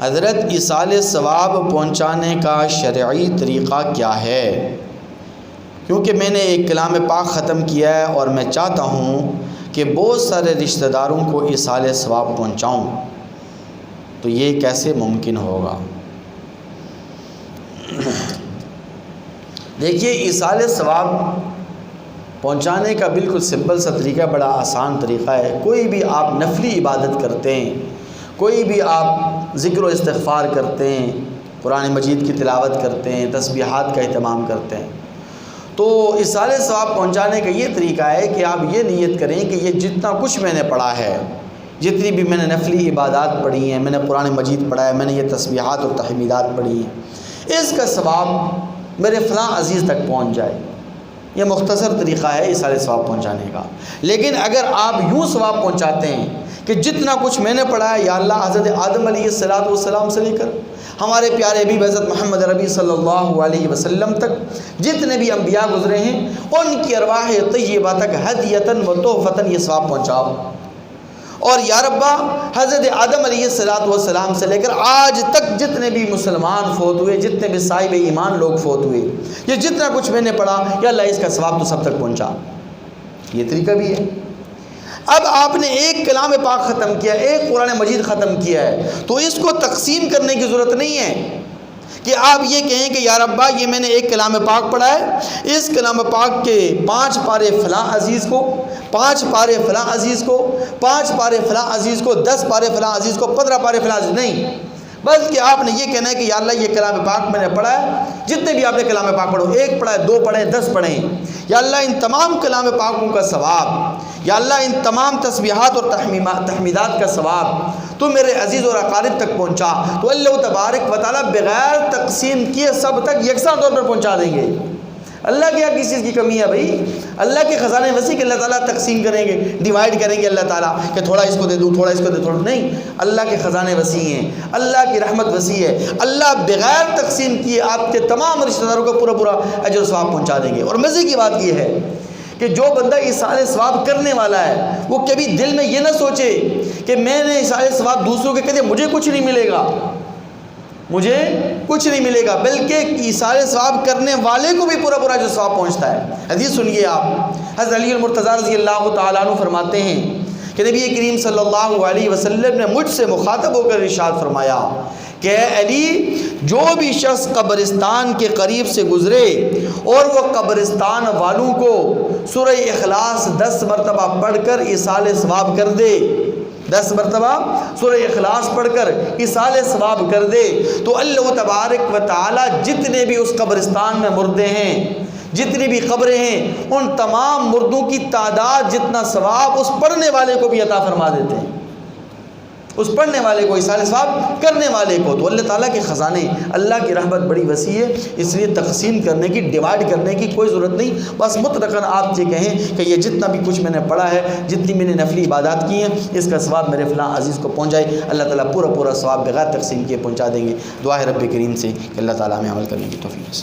حضرت ایصال ثواب پہنچانے کا شرعی طریقہ کیا ہے؟ کیونکہ میں نے ایک کلام پاک ختم کیا ہے اور میں چاہتا ہوں کہ بہت سارے رشتہ داروں کو ایصال ثواب پہنچاؤں، تو یہ کیسے ممکن ہوگا؟ دیکھیے، ایصال ثواب پہنچانے کا بالکل سمپل سا طریقہ، بڑا آسان طریقہ ہے۔ کوئی بھی آپ نفلی عبادت کرتے ہیں، کوئی بھی آپ ذکر و استغفار کرتے ہیں، قرآن مجید کی تلاوت کرتے ہیں، تسبیحات کا اہتمام کرتے ہیں، تو ایصال ثواب پہنچانے کا یہ طریقہ ہے کہ آپ یہ نیت کریں کہ یہ جتنا کچھ میں نے پڑھا ہے، جتنی بھی میں نے نفلی عبادات پڑھی ہیں، میں نے قرآن مجید پڑھا ہے، میں نے یہ تسبیحات اور تحمیدات پڑھی ہیں، اس کا ثواب میرے فلاں عزیز تک پہنچ جائے۔ یہ مختصر طریقہ ہے ایصال ثواب پہنچانے کا۔ لیکن اگر آپ یوں ثواب پہنچاتے ہیں کہ جتنا کچھ میں نے پڑھا ہے، یا اللہ حضرت آدم علیہ السلام سے لے کر ہمارے پیارے حبیب حضرت محمد عربی صلی اللہ علیہ وسلم تک جتنے بھی انبیاء گزرے ہیں، ان کی ارواح طیبہ تک ہدیۃً و تحفۃً یہ ثواب پہنچاؤ۔ اور یا ربا، حضرت آدم علیہ السلام سے لے کر آج تک جتنے بھی مسلمان فوت ہوئے، جتنے بھی صاحب ایمان لوگ فوت ہوئے، یہ جتنا کچھ میں نے پڑھا، یا اللہ اس کا ثواب تو سب تک پہنچا۔ یہ طریقہ بھی ہے۔ اب آپ نے ایک کلام پاک ختم کیا، ایک قرآن مجید ختم کیا ہے، تو اس کو تقسیم کرنے کی ضرورت نہیں ہے کہ آپ یہ کہیں کہ یا ربا، یہ میں نے ایک کلام پاک پڑھا ہے، اس کلام پاک کے 5 پارے فلاں عزیز کو، 5 پارے فلاں عزیز کو، 5 پارے فلاں عزیز کو، 10 پارے فلاں عزیز کو، 15 پارے فلاں عزیز، نہیں، بلکہ آپ نے یہ کہنا ہے کہ یا اللہ، یہ کلام پاک میں نے پڑھا ہے، جتنے بھی آپ نے کلام پاک پڑھو، 1 پڑھا ہے، 2 پڑھیں، 10 پڑھیں، یا اللہ ان تمام کلام پاکوں کا ثواب، یا اللہ ان تمام تسبیحات اور تحمیدات کا ثواب تو میرے عزیز اور اقارب تک پہنچا، تو اللہ تبارک و تعالیٰ بغیر تقسیم کیے سب تک یکساں طور پر پہنچا دیں گے۔ اللہ کی کیا کسی چیز کی کمی ہے بھائی؟ اللہ کے خزانے وسیع کہ اللہ تعالیٰ تقسیم کریں گے، ڈیوائڈ کریں گے اللہ تعالیٰ کہ تھوڑا اس کو دے دوں، تھوڑا اس کو دے، تھوڑا نہیں۔ اللہ کے خزانے وسیع ہیں، اللہ کی رحمت وسیع ہے، اللہ بغیر تقسیم کیے آپ کے تمام رشتہ داروں کو پورا اجر و ثواب پہنچا دیں گے۔ اور مزے کی بات یہ ہے کہ جو بندہ ایصال ثواب کرنے والا ہے، وہ کبھی دل میں یہ نہ سوچے کہ میں نے ایصال ثواب دوسروں کے کہتے مجھے کچھ نہیں ملے گا، مجھے کچھ نہیں ملے گا، بلکہ ایصال ثواب کرنے والے کو بھی پورا جو ثواب پہنچتا ہے۔ حدیث سنیے آپ، حضرت علی المرتضیٰ رضی اللہ تعالیٰ عنہ فرماتے ہیں کہ نبی کریم صلی اللہ علیہ وسلم نے مجھ سے مخاطب ہو کر ارشاد فرمایا کہ اے علی، جو بھی شخص قبرستان کے قریب سے گزرے اور وہ قبرستان والوں کو سورہ اخلاص 10 مرتبہ پڑھ کر ایصال ثواب کر دے، 10 مرتبہ سورہ اخلاص پڑھ کر ایصال ثواب کر دے، تو اللہ تبارک و تعالی جتنے بھی اس قبرستان میں مردے ہیں، جتنی بھی قبریں ہیں، ان تمام مردوں کی تعداد جتنا ثواب اس پڑھنے والے کو بھی عطا فرما دیتے ہیں، اس پڑھنے والے کو، ایصال ثواب کرنے والے کو۔ تو اللہ تعالیٰ کے خزانے، اللہ کی رحمت بڑی وسیع ہے، اس لیے تقسیم کرنے کی، ڈیوائڈ کرنے کی کوئی ضرورت نہیں۔ بس مطلقاً آپ یہ کہیں کہ یہ جتنا بھی کچھ میں نے پڑھا ہے، جتنی میں نے نفلی عبادات کی ہیں، اس کا ثواب میرے فلاں عزیز کو پہنچ جائے، اللہ تعالیٰ پورا ثواب بغیر تقسیم کیے پہنچا دیں گے۔ دعا ہے رب کریم سے کہ اللہ تعالیٰ ہمیں عمل کرنے کی توفیق دے۔